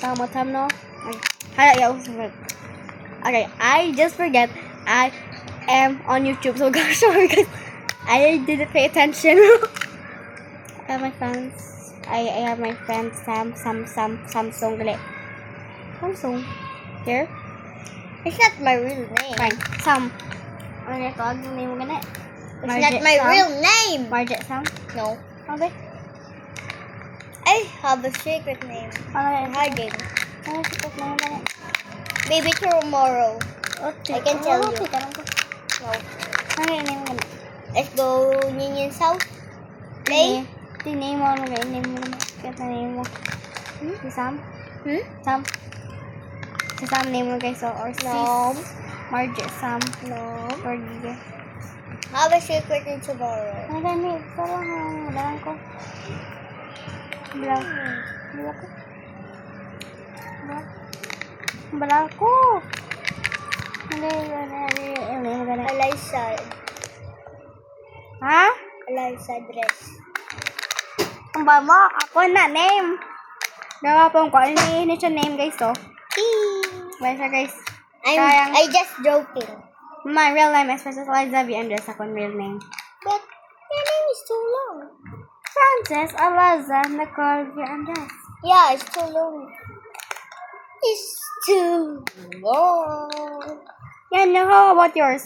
Tao một thăm nó. Hay là okay, I just forget I am on YouTube, so gosh, sorry guys. I didn't pay attention. I have my friends. I have my friend Samsung gali. Samsung. Here. It's not my real name. Fine. Sam. Ano yung tawag yung name mo gani? It's not my real name. Marjet Sam? No. Okay. I have a secret name. Ano yung Hiding. Ano yung secret name gani? Maybe tomorrow. I can tell you. No. Ano yung name mo gani? Let's go Ninian's house. Play. Di name mo ano gani? Name mo gani? Kaya name mo. Si Sam? Sam? Si Sam name mo guys, so, or No. Marjet Sam. No. Or Gigi. Have a secret in tomorrow. Ano gani? Parang dalang ko. Bala ko. Bala ko. Ano gani? Eliza. Ha? Eliza dress. Ang ba mo? Ako na name. Gawa po ko. Ano siya name guys, so. Well, siya guys. I just joking. My real name is Princess Eliza V. Andres. Ako real name. But your name is too long. Princess Eliza Nicole V. Andres. Yeah, it's too long. It's too long. Yeah, no, how about yours?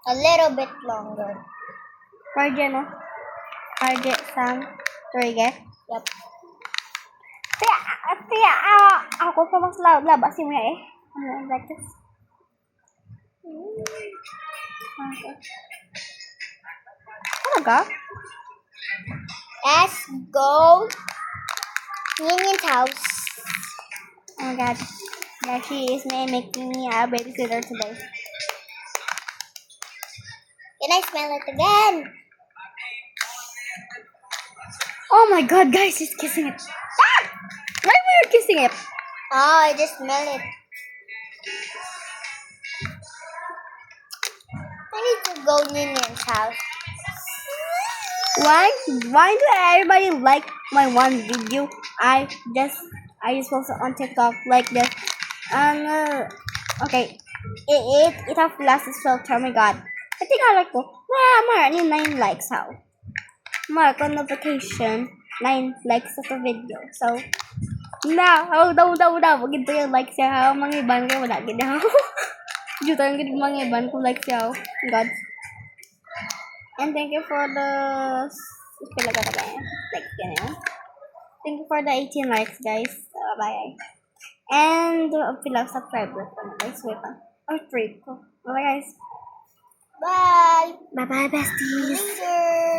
A little bit longer. RJ, no? RJ Sam Torige. Yep. Kaya, ako pa mas labas yung mga eh. Ano, like this. Okay. Talaga? Let's go Ninian's house. Oh my god. Yeah, she is making me a babysitter today. Can I smell it again? Oh my god, guys, she's kissing it. Ah! Why were you kissing it? Oh, I just smell it. I need to go Ninian's house. Why do everybody like my one video? I just posted on TikTok like this. Okay. It have flashes filter. Oh my god. I think I like ko. Mara 9 likes how. Mara ko notification 9 likes sa video. So daw. Ginto yung likes siya how. Mga iban kayo wala gid how. Juta yung gid mga iban ko likes siya how. God. And thank you for the thank you for the 18 likes, guys. Bye. And subscriber guys. Wait pa. Or 3 ko. Bye guys. Bye. Bye besties. Later.